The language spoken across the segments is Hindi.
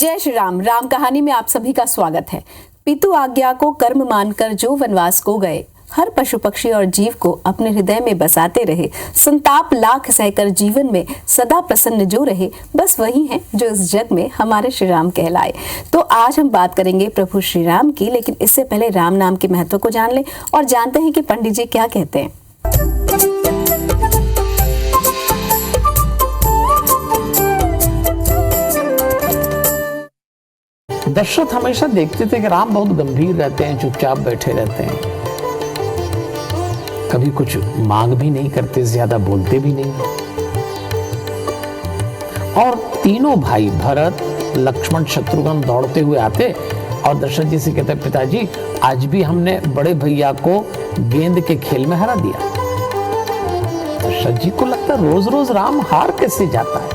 जय श्री राम। राम कहानी में आप सभी का स्वागत है। पितु आज्ञा को कर्म मानकर जो वनवास को गए, हर पशु पक्षी और जीव को अपने हृदय में बसाते रहे, संताप लाख सहकर जीवन में सदा प्रसन्न जो रहे, बस वही हैं जो इस जग में हमारे श्री राम कहलाए। तो आज हम बात करेंगे प्रभु श्री राम की, लेकिन इससे पहले राम नाम के महत्व को जान लें और जानते हैं कि पंडित जी क्या कहते हैं। दशरथ हमेशा देखते थे कि राम बहुत गंभीर रहते हैं, चुपचाप बैठे रहते हैं, कभी कुछ मांग भी नहीं करते, ज्यादा बोलते भी नहीं। और तीनों भाई भरत, लक्ष्मण, शत्रुघ्न दौड़ते हुए आते और दशरथ जी से कहते, पिताजी आज भी हमने बड़े भैया को गेंद के खेल में हरा दिया। दशरथ जी को लगता रोज रोज राम हार कैसे जाता है।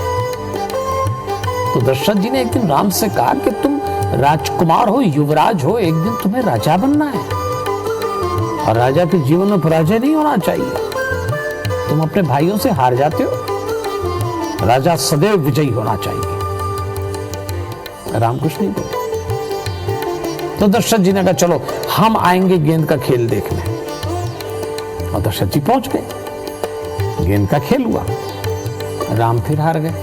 तो दशरथ जी ने एक दिन राम से कहा कि तुम राजकुमार हो, युवराज हो, एक दिन तुम्हें राजा बनना है और राजा के जीवन में पराजय नहीं होना चाहिए। तुम अपने भाइयों से हार जाते हो, राजा सदैव विजयी होना चाहिए। राम कुछ नहीं बोले। तो दशरथ जी ने कहा चलो हम आएंगे गेंद का खेल देखने। और दशरथ जी पहुंच गए, गेंद का खेल हुआ, राम फिर हार गए।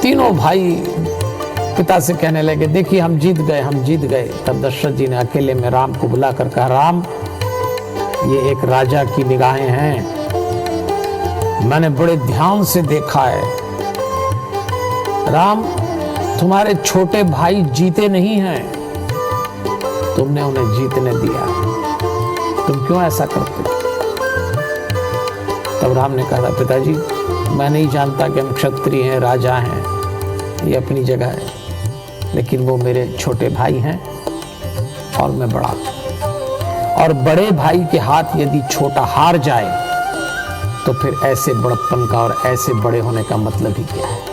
तीनों भाई पिता से कहने लगे, देखिए हम जीत गए, हम जीत गए। तब दशरथ जी ने अकेले में राम को बुलाकर कहा, राम ये एक राजा की निगाहें हैं, मैंने बड़े ध्यान से देखा है। राम तुम्हारे छोटे भाई जीते नहीं हैं, तुमने उन्हें जीतने दिया, तुम क्यों ऐसा करते हो? तब राम ने कहा, पिताजी मैं नहीं जानता कि हम क्षत्रिय हैं, राजा हैं, ये अपनी जगह है, लेकिन वो मेरे छोटे भाई हैं और मैं बड़ा हूं। और बड़े भाई के हाथ यदि छोटा हार जाए तो फिर ऐसे बड़प्पन का और ऐसे बड़े होने का मतलब ही क्या है।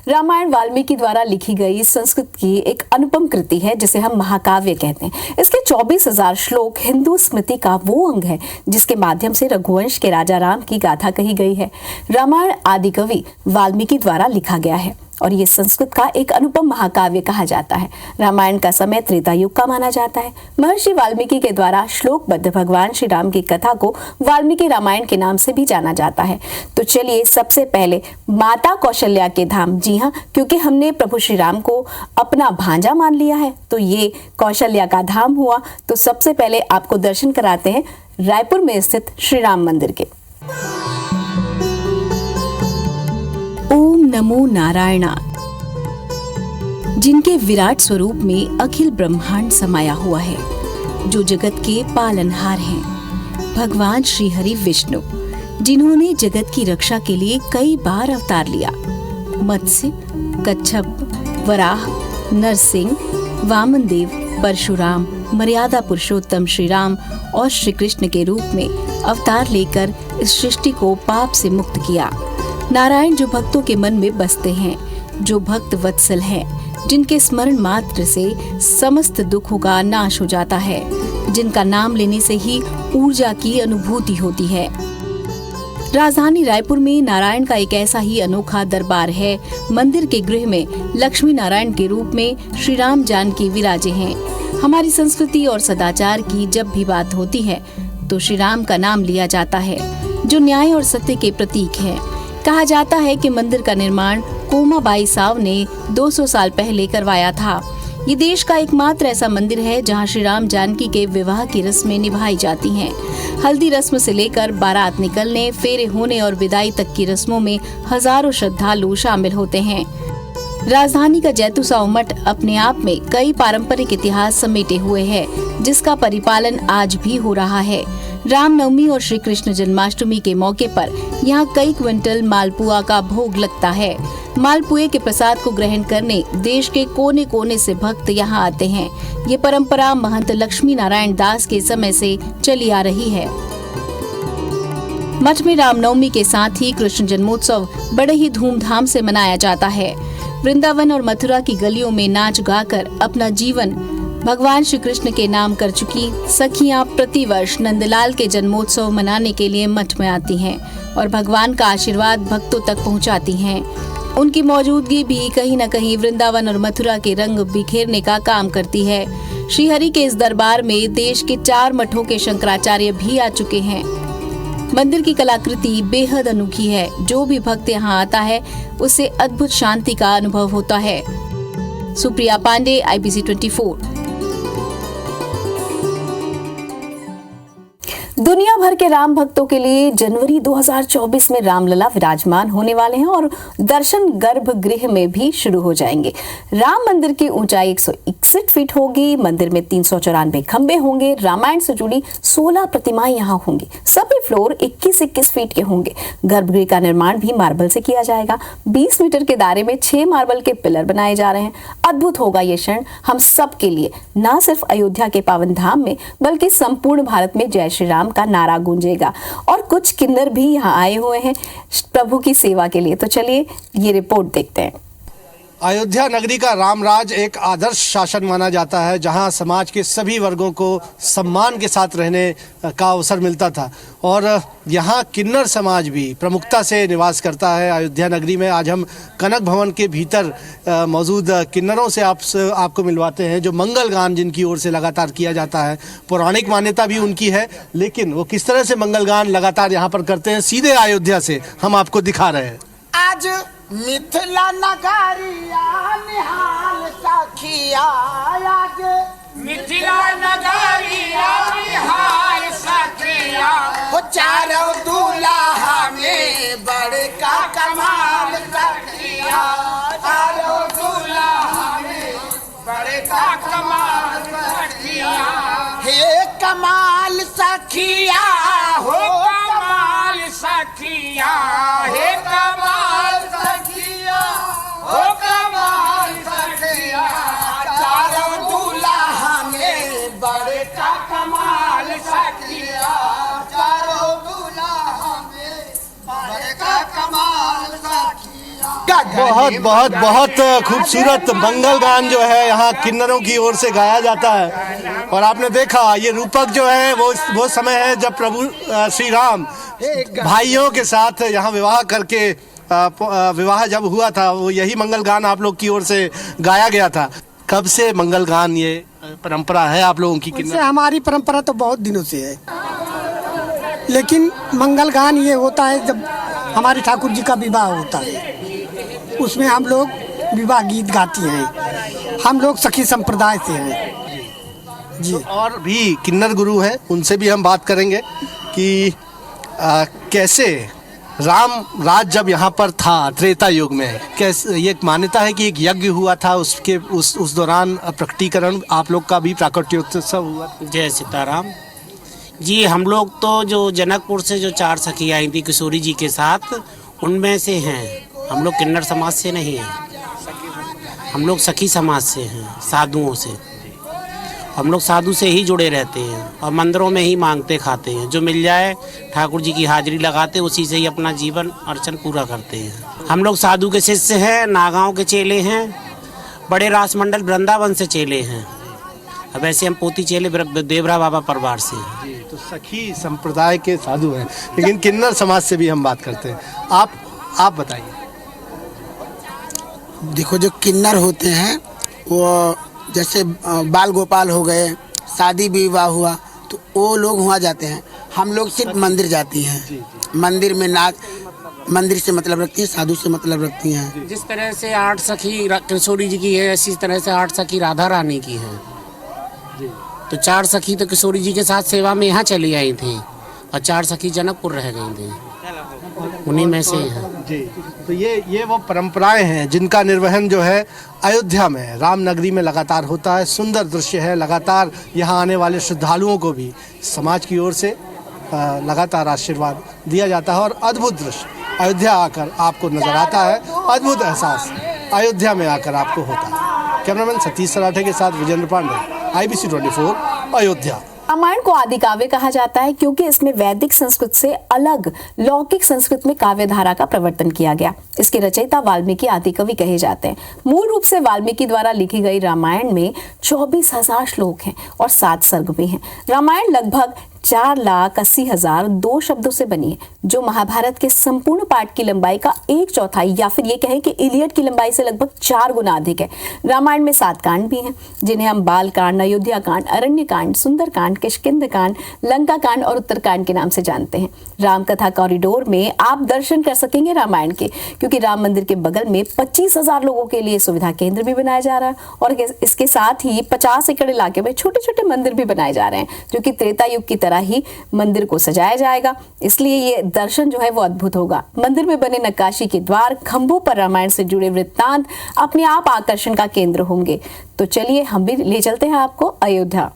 रामायण वाल्मीकि द्वारा लिखी गई संस्कृत की एक अनुपम कृति है जिसे हम महाकाव्य कहते हैं। इसके 24,000 श्लोक हिंदू स्मृति का वो अंग है जिसके माध्यम से रघुवंश के राजा राम की गाथा कही गई है। रामायण आदि कवि वाल्मीकि द्वारा लिखा गया है और ये संस्कृत का एक अनुपम महाकाव्य कहा जाता है। रामायण का समय त्रेता युग का माना जाता है। महर्षि वाल्मीकि के द्वारा श्लोकबद्ध भगवान श्री राम की कथा को वाल्मीकि रामायण के नाम से भी जाना जाता है। तो चलिए सबसे पहले माता कौशल्या के धाम, जी हाँ, क्योंकि हमने प्रभु श्री राम को अपना भांजा मान लिया है तो ये कौशल्या का धाम हुआ। तो सबसे पहले आपको दर्शन कराते हैं रायपुर में स्थित श्री राम मंदिर के। ओम नमो नारायणा, जिनके विराट स्वरूप में अखिल ब्रह्मांड समाया हुआ है, जो जगत के पालनहार हैं, भगवान श्री हरि विष्णु, जिन्होंने जगत की रक्षा के लिए कई बार अवतार लिया। मत्स्य, कच्छप, वराह, नरसिंह, वामन देव, परशुराम, मर्यादा पुरुषोत्तम श्री राम और श्री कृष्ण के रूप में अवतार लेकर इस सृष्टि को पाप से मुक्त किया। नारायण जो भक्तों के मन में बसते हैं, जो भक्त वत्सल हैं, जिनके स्मरण मात्र से समस्त दुखों का नाश हो जाता है, जिनका नाम लेने से ही ऊर्जा की अनुभूति होती है। राजधानी रायपुर में नारायण का एक ऐसा ही अनोखा दरबार है। मंदिर के गृह में लक्ष्मी नारायण के रूप में श्री राम जानकी विराजे हैं। हमारी संस्कृति और सदाचार की जब भी बात होती है तो श्री राम का नाम लिया जाता है, जो न्याय और सत्य के प्रतीक है। कहा जाता है कि मंदिर का निर्माण कोमाबाई साव ने 200 साल पहले करवाया था। ये देश का एकमात्र ऐसा मंदिर है जहां श्री राम जानकी के विवाह की रस्में निभाई जाती हैं। हल्दी रस्म से लेकर बारात निकलने, फेरे होने और विदाई तक की रस्मों में हजारों श्रद्धालु शामिल होते हैं। राजधानी का जैतूसाव मठ अपने आप में कई पारंपरिक इतिहास समेटे हुए है, जिसका परिपालन आज भी हो रहा है। रामनवमी और श्री कृष्ण जन्माष्टमी के मौके पर यहाँ कई क्विंटल मालपुआ का भोग लगता है। मालपुए के प्रसाद को ग्रहण करने देश के कोने कोने से भक्त यहाँ आते हैं। ये परंपरा महंत लक्ष्मी नारायण दास के समय से चली आ रही है। मठ में रामनवमी के साथ ही कृष्ण जन्मोत्सव बड़े ही धूमधाम से मनाया जाता है। वृंदावन और मथुरा की गलियों में नाच गाकर अपना जीवन भगवान श्री कृष्ण के नाम कर चुकी सखियां प्रतिवर्ष नंदलाल के जन्मोत्सव मनाने के लिए मठ में आती हैं और भगवान का आशीर्वाद भक्तों तक पहुंचाती हैं। उनकी मौजूदगी भी कहीं न कहीं वृंदावन और मथुरा के रंग बिखेरने का काम करती है। श्रीहरि के इस दरबार में देश के 4 मठों के शंकराचार्य भी आ चुके हैं। मंदिर की कलाकृति बेहद अनोखी है। जो भी भक्त यहाँ आता है उसे अद्भुत शांति का अनुभव होता है। सुप्रिया पांडे, IBC 24। दुनिया भर के राम भक्तों के लिए जनवरी 2024 में रामलला विराजमान होने वाले हैं और दर्शन गर्भगृह में भी शुरू हो जाएंगे। राम मंदिर की ऊंचाई 161 फीट होगी। मंदिर में 394 खंबे होंगे। रामायण से जुड़ी 16 प्रतिमाएं यहाँ होंगी। सभी फ्लोर 21-21 फीट के होंगे। गर्भगृह का निर्माण भी मार्बल से किया जाएगा। 20 मीटर के दायरे में 6 मार्बल के पिलर बनाए जा रहे हैं। अद्भुत होगा ये क्षण हम सब के लिए। न सिर्फ अयोध्या के पावन धाम में बल्कि संपूर्ण भारत में जय श्री राम का नारा गूंजेगा। और कुछ किन्नर भी यहाँ आए हुए हैं प्रभु की सेवा के लिए। तो चलिए ये रिपोर्ट देखते हैं। अयोध्या नगरी का रामराज एक आदर्श शासन माना जाता है, जहां समाज के सभी वर्गों को सम्मान के साथ रहने का अवसर मिलता था और यहां किन्नर समाज भी प्रमुखता से निवास करता है। अयोध्या नगरी में आज हम कनक भवन के भीतर मौजूद किन्नरों से आपको मिलवाते हैं, जो मंगल गान जिनकी ओर से लगातार किया जाता है। पौराणिक मान्यता भी उनकी है, लेकिन वो किस तरह से मंगल गान लगातार यहाँ पर करते हैं, सीधे अयोध्या से हम आपको दिखा रहे हैं। आज मिथिला नगरिया निहाल सखिया, आज मिथिला नगरिया निहाल सखिया, हो चारों दूल्हा में बड़का कमाल सखिया, चारों दूल्हा में बड़का कमाल सखिया, हे कमाल सखिया, हो कमाल सखिया, हे कमाल सखिया, हो कमाल सखिया, चारों दूल्हा में बड़का कमाल सखिया, चारों दूल्हा में बड़का कमाल सखिया। बहुत बहुत बहुत खूबसूरत मंगल गान जो है यहाँ किन्नरों की ओर से गाया जाता है। और आपने देखा ये रूपक जो है वो समय है जब प्रभु श्री राम भाइयों के साथ यहाँ विवाह करके विवाह जब हुआ था, वो यही मंगल गान आप लोग की ओर से गाया गया था। कब से मंगल गान ये परंपरा है आप लोगों की? किन्नर हमारी परंपरा तो बहुत दिनों से है, लेकिन मंगल गान ये होता है जब हमारे ठाकुर जी का विवाह होता है, उसमें हम लोग विवाह गीत गाती हैं। हम लोग सखी संप्रदाय से हैं जी। और भी किन्नर गुरु हैं, उनसे भी हम बात करेंगे कि कैसे राम राज जब यहाँ पर था त्रेता युग में, कैसे ये मान्यता है कि एक यज्ञ हुआ था, उसके उस दौरान प्रकटीकरण आप लोग का भी प्राकट्योत्सव हुआ। जय सीताराम जी। हम लोग तो जो जनकपुर से जो 4 सखी आई थी किशोरी जी के साथ, उनमें से हैं। हम लोग किन्नर समाज से नहीं हैं, हम लोग सखी समाज से हैं, साधुओं से। हम लोग साधु से ही जुड़े रहते हैं और मंदिरों में ही मांगते खाते हैं। जो मिल जाए ठाकुर जी की हाजिरी लगाते, उसी से ही अपना जीवन अर्चन पूरा करते हैं। हम लोग साधु के शिष्य हैं, नागांव के चेले हैं, बड़े रासमंडल वृंदावन से चेले हैं। अब ऐसे हम पोती चेले देवरा बाबा परिवार से हैं। तो सखी संप्रदाय के साधु हैं, लेकिन किन्नर समाज से भी हम बात करते हैं। आप बताइए। देखो, जो किन्नर होते हैं वो जैसे बाल गोपाल हो गए, शादी विवाह हुआ तो वो लोग वहाँ जाते हैं। हम लोग सिर्फ मंदिर जाती हैं। मंदिर में नाच, मंदिर से मतलब रखती हैं, साधु से मतलब रखती हैं। जिस तरह से 8 सखी किशोरी जी की है, इसी तरह से 8 सखी राधा रानी की है। तो 4 सखी तो किशोरी जी के साथ सेवा में यहाँ चली आई थी और 4 सखी जनकपुर रह गई थी, उन्हीं में से हैं जी। तो ये वो परंपराएं हैं जिनका निर्वहन जो है अयोध्या में राम नगरी में लगातार होता है। सुंदर दृश्य है। लगातार यहाँ आने वाले श्रद्धालुओं को भी समाज की ओर से लगातार आशीर्वाद दिया जाता है और अद्भुत दृश्य अयोध्या आकर आपको नजर आता है। अद्भुत एहसास अयोध्या में आकर आपको होता है। कैमरामैन सतीश सराठे के साथ विजेंद्र पांडे, IBC 24 अयोध्या। रामायण को आदि काव्य कहा जाता है क्योंकि इसमें वैदिक संस्कृत से अलग लौकिक संस्कृत में काव्य धारा का प्रवर्तन किया गया। इसके रचयिता वाल्मीकि आदि कवि कहे जाते हैं। मूल रूप से वाल्मीकि द्वारा लिखी गई रामायण में 24,000 श्लोक हैं और 7 सर्ग भी हैं। रामायण लगभग 4,80,000 2 शब्दों से बनी है, जो महाभारत के संपूर्ण पाठ की लंबाई का 1/4 या फिर ये कहें कि इलियड की लंबाई से लगभग 4 गुना अधिक है। रामायण में 7 कांड भी हैं, जिन्हें हम बाल कांड, अयोध्या कांड, अरण्य कांड, सुंदर कांड, किष्किंध कांड, लंका कांड और उत्तरकांड के नाम से जानते हैं। राम कथा कॉरिडोर में आप दर्शन कर सकेंगे रामायण के, क्योंकि राम मंदिर के बगल में 25,000 लोगों के लिए सुविधा केंद्र भी बनाया जा रहा है और इसके साथ ही 50 एकड़ इलाके में छोटे छोटे मंदिर भी बनाए जा रहे हैं, जो कि त्रेता युग की तरह ही मंदिर को सजाया जाएगा। इसलिए ये दर्शन जो है वो अद्भुत होगा। मंदिर में बने नक्काशी के द्वार, खंभों पर रामायण से जुड़े वृत्तांत अपने आप आकर्षण का केंद्र होंगे। तो चलिए हम भी ले चलते हैं आपको अयोध्या।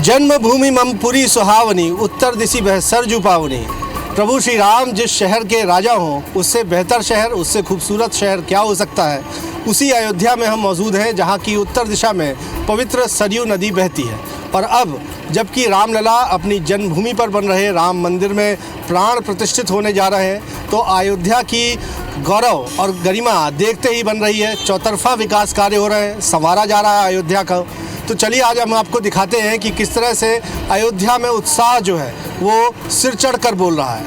जन्मभूमि मम पुरी सुहावनी, उत्तर दिशि बह सरजू पावनी। प्रभु श्री राम जिस शहर के राजा हों, उससे बेहतर शहर, उससे खूबसूरत शहर क्या हो सकता है। उसी अयोध्या में हम मौजूद हैं, जहाँ की उत्तर दिशा में पवित्र सरयू नदी बहती है। और अब जबकि रामलला अपनी जन्मभूमि पर बन रहे राम मंदिर में प्राण प्रतिष्ठित होने जा रहे हैं, तो अयोध्या की गौरव और गरिमा देखते ही बन रही है। चौतरफा विकास कार्य हो रहे हैं, संवारा जा रहा है अयोध्या का। तो चलिए आज हम आपको दिखाते हैं कि किस तरह से अयोध्या में उत्साह जो है वो सिर चढ़कर बोल रहा है।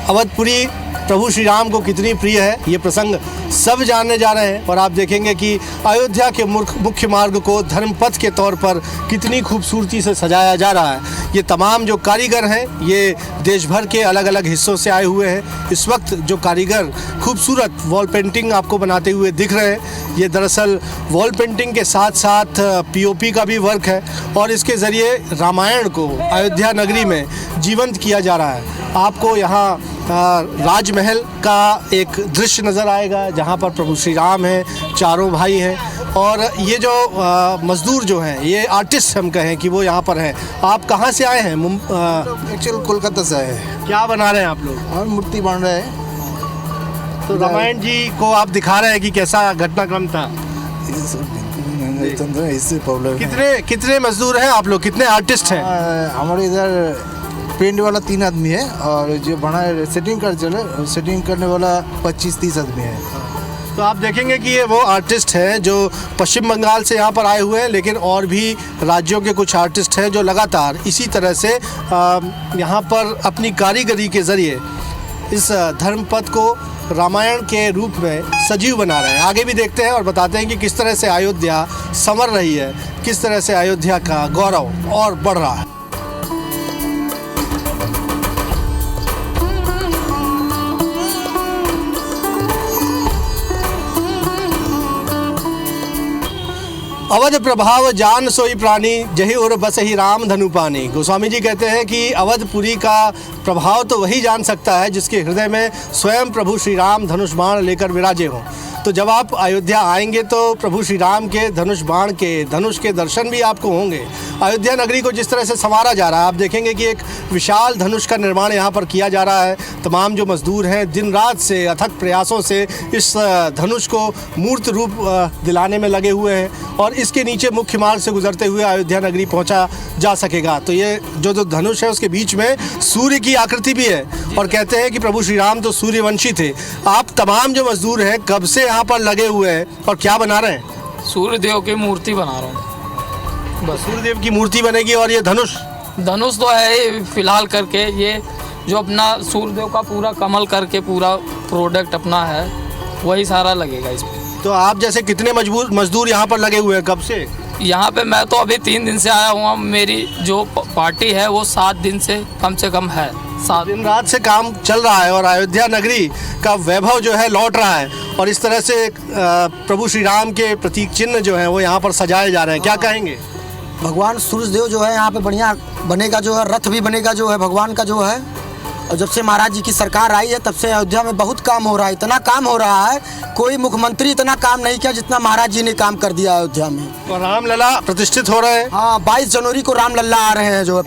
अवधपुरी प्रभु श्री राम को कितनी प्रिय है, ये प्रसंग सब जानने जा रहे हैं। और आप देखेंगे कि अयोध्या के मुख्य मार्ग को धर्मपथ के तौर पर कितनी खूबसूरती से सजाया जा रहा है। ये तमाम जो कारीगर हैं, ये देश भर के अलग अलग हिस्सों से आए हुए हैं। इस वक्त जो कारीगर खूबसूरत वॉल पेंटिंग आपको बनाते हुए दिख रहे हैं, ये दरअसल वॉल पेंटिंग के साथ साथ पीओपी का भी वर्क है और इसके ज़रिए रामायण को अयोध्या नगरी में जीवंत किया जा रहा है। आपको यहाँ राजमहल का एक दृश्य नज़र आएगा, जहाँ पर प्रभु श्री राम हैं, चारों भाई हैं। और ये जो मजदूर जो हैं, ये आर्टिस्ट हम कहें कि वो यहाँ पर हैं। आप कहाँ से आए हैं? एक्चुअल कोलकाता से आए हैं। क्या बना रहे हैं आप लोग? और मूर्ति बन रहे हैं। तो रामायण जी को आप दिखा रहे हैं कि कैसा घटनाक्रम था। इससे प्रॉब्लम कितने मजदूर हैं आप लोग, कितने आर्टिस्ट हैं? हमारे इधर पेंट वाला 3 आदमी है और जो बना सेटिंग करने वाला 25-30 आदमी है। तो आप देखेंगे कि ये वो आर्टिस्ट हैं जो पश्चिम बंगाल से यहाँ पर आए हुए हैं, लेकिन और भी राज्यों के कुछ आर्टिस्ट हैं जो लगातार इसी तरह से यहाँ पर अपनी कारीगरी के ज़रिए इस धर्मपथ को रामायण के रूप में सजीव बना रहे हैं। आगे भी देखते हैं और बताते हैं कि किस तरह से अयोध्या संवर रही है, किस तरह से अयोध्या का गौरव और बढ़ रहा है। अवध प्रभाव जान सोई प्राणी, जही उर बस ही राम धनु पानी। गोस्वामी जी कहते हैं कि अवधपुरी का प्रभाव तो वही जान सकता है जिसके हृदय में स्वयं प्रभु श्री राम धनुष बाण लेकर विराजे हों। तो जब आप अयोध्या आएंगे तो प्रभु श्री राम के धनुष बाण के, धनुष के दर्शन भी आपको होंगे। अयोध्या नगरी को जिस तरह से संवारा जा रहा है, आप देखेंगे कि एक विशाल धनुष का निर्माण यहाँ पर किया जा रहा है। तमाम जो मजदूर हैं दिन रात से अथक प्रयासों से इस धनुष को मूर्त रूप दिलाने में लगे हुए हैं और इसके नीचे मुख्य मार्ग से गुजरते हुए अयोध्या नगरी पहुँचा जा सकेगा। तो ये जो धनुष है उसके बीच में सूर्य की आकृति भी है और कहते हैं कि प्रभु श्री राम तो सूर्यवंशी थे। आप तमाम जो मजदूर हैं कब से यहाँ पर लगे हुए हैं और क्या बना रहे हैं? सूर्यदेव की मूर्ति बना रहा हूँ। बस सूर्यदेव की मूर्ति बनेगी। और ये धनुष तो है फिलहाल करके, ये जो अपना सूर्यदेव का पूरा कमल करके पूरा प्रोडक्ट अपना है वही सारा लगेगा इसमें। तो आप जैसे कितने मजदूर यहाँ पर लगे हुए हैं कब से? यहाँ पे मैं तो अभी 3 दिन से आया हूँ। मेरी जो पार्टी है वो 7 दिन से कम है। 7 दिन रात से काम चल रहा है और अयोध्या नगरी का वैभव जो है लौट रहा है और इस तरह से प्रभु श्री राम के प्रतीक चिन्ह जो है वो यहाँ पर सजाए जा रहे हैं। क्या कहेंगे? भगवान सूर्यदेव जो है यहाँ पे बढ़िया बनेगा, जो है रथ भी बनेगा, जो है भगवान का जो है और जब से महाराज जी की सरकार आई है तब से अयोध्या में बहुत काम हो रहा है, इतना काम हो रहा है, कोई मुख्यमंत्री इतना काम नहीं किया जितना महाराज जी ने काम कर दिया अयोध्या में। तो रामलला प्रतिष्ठित हो रहे हैं। हाँ, 22 जनवरी को रामलला आ रहे हैं, जो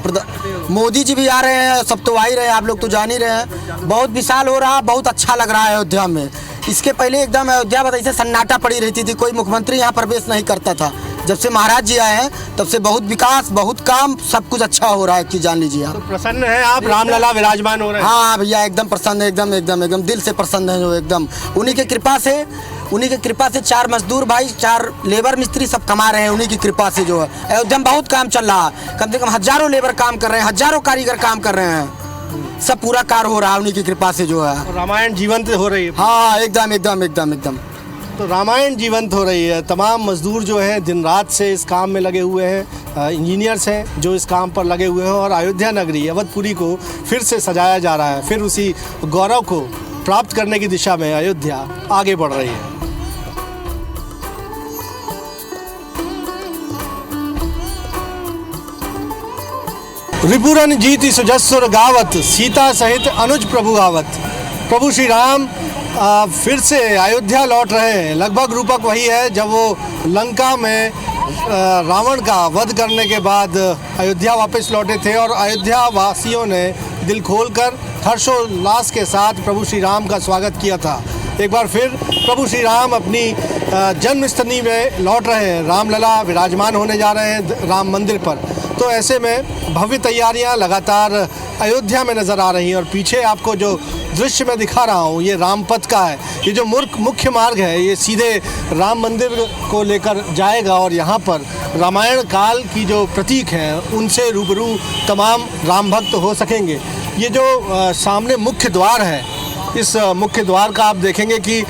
मोदी जी भी आ रहे हैं, सब तो आ ही रहे हैं, आप लोग तो जान ही रहे हैं। बहुत विशाल हो रहा है, बहुत अच्छा लग रहा है अयोध्या में। इसके पहले एकदम अयोध्या में ऐसे सन्नाटा पड़ी रहती थी, कोई मुख्यमंत्री यहाँ प्रवेश नहीं करता था। जब से महाराज जी आए हैं तब से बहुत विकास, बहुत काम, सब कुछ अच्छा हो रहा है कि जान लीजिए आप। तो प्रसन्न हैं आप, रामलला विराजमान हो रहे हैं। हाँ भैया, एकदम प्रसन्न है, एकदम दिल से प्रसन्न है, जो एकदम उन्हीं के कृपा से 4 मजदूर भाई, 4 लेबर मिस्त्री सब कमा रहे हैं, उन्हीं की कृपा से जो है अयोध्या में बहुत काम चल रहा है। कम से कम हजारों लेबर काम कर रहे हैं, हजारों कारीगर काम कर रहे हैं, सब पूरा कार्य हो रहा है उन्हीं की कृपा से जो है। रामायण जीवंत हो रही है। हाँ, एकदम। तो रामायण जीवंत हो रही है। तमाम मजदूर जो हैं दिन रात से इस काम में लगे हुए हैं, इंजीनियर्स हैं जो इस काम पर लगे हुए हैं, और अयोध्या नगरी अवधपुरी को फिर से सजाया जा रहा है, फिर उसी गौरव को प्राप्त करने की दिशा में अयोध्या आगे बढ़ रही है। रिपुरन जीति सुजस्वर गावत, सीता सहित अनुज प्रभु आवत। प्रभु श्री राम फिर से अयोध्या लौट रहे हैं। लगभग रूपक वही है जब वो लंका में रावण का वध करने के बाद अयोध्या वापस लौटे थे, और अयोध्या वासियों ने दिल खोलकर हर्षोल्लास के साथ प्रभु श्री राम का स्वागत किया था। एक बार फिर प्रभु श्री राम अपनी जन्मस्थली में लौट रहे हैं, रामलला विराजमान होने जा रहे हैं राम मंदिर पर। तो ऐसे में भव्य तैयारियां लगातार अयोध्या में नज़र आ रही हैं। और पीछे आपको जो दृश्य मैं दिखा रहा हूँ ये रामपथ का है। ये जो मुख्य मार्ग है ये सीधे राम मंदिर को लेकर जाएगा, और यहाँ पर रामायण काल की जो प्रतीक हैं उनसे रूबरू तमाम राम भक्त हो सकेंगे। ये जो सामने मुख्य द्वार है, इस मुख्य द्वार का आप देखेंगे कि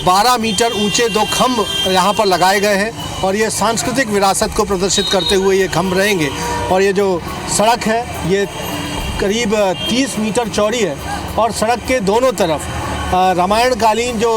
12 मीटर ऊंचे 2 खंभ यहाँ पर लगाए गए हैं, और ये सांस्कृतिक विरासत को प्रदर्शित करते हुए ये खंभ रहेंगे। और ये जो सड़क है ये करीब 30 मीटर चौड़ी है, और सड़क के दोनों तरफ रामायण कालीन जो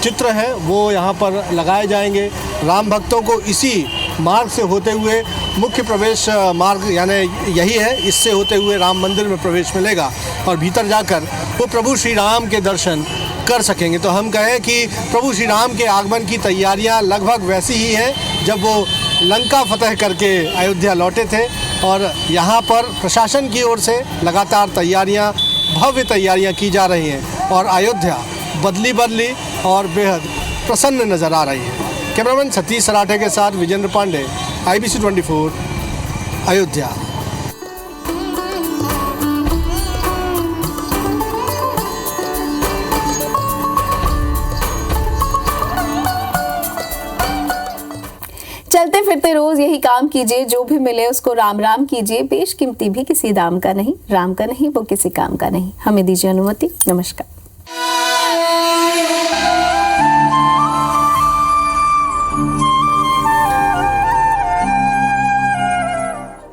चित्र हैं वो यहाँ पर लगाए जाएंगे। राम भक्तों को इसी मार्ग से होते हुए मुख्य प्रवेश मार्ग यानी यही है, इससे होते हुए राम मंदिर में प्रवेश मिलेगा, और भीतर जाकर वो प्रभु श्री राम के दर्शन कर सकेंगे। तो हम कहें कि प्रभु श्री राम के आगमन की तैयारियां लगभग वैसी ही हैं जब वो लंका फतह करके अयोध्या लौटे थे, और यहाँ पर प्रशासन की ओर से लगातार तैयारियां, भव्य तैयारियां की जा रही हैं, और अयोध्या बदली और बेहद प्रसन्न नज़र आ रही है। कैमरामैन सतीश सराठे के साथ विजेंद्र पांडे, IBC 24, अयोध्या। चलते फिरते रोज यही काम कीजिए, जो भी मिले उसको राम राम कीजिए। बेशकीमती भी किसी दाम का नहीं, राम का नहीं वो किसी काम का नहीं। हमें दीजिए अनुमति। नमस्कार।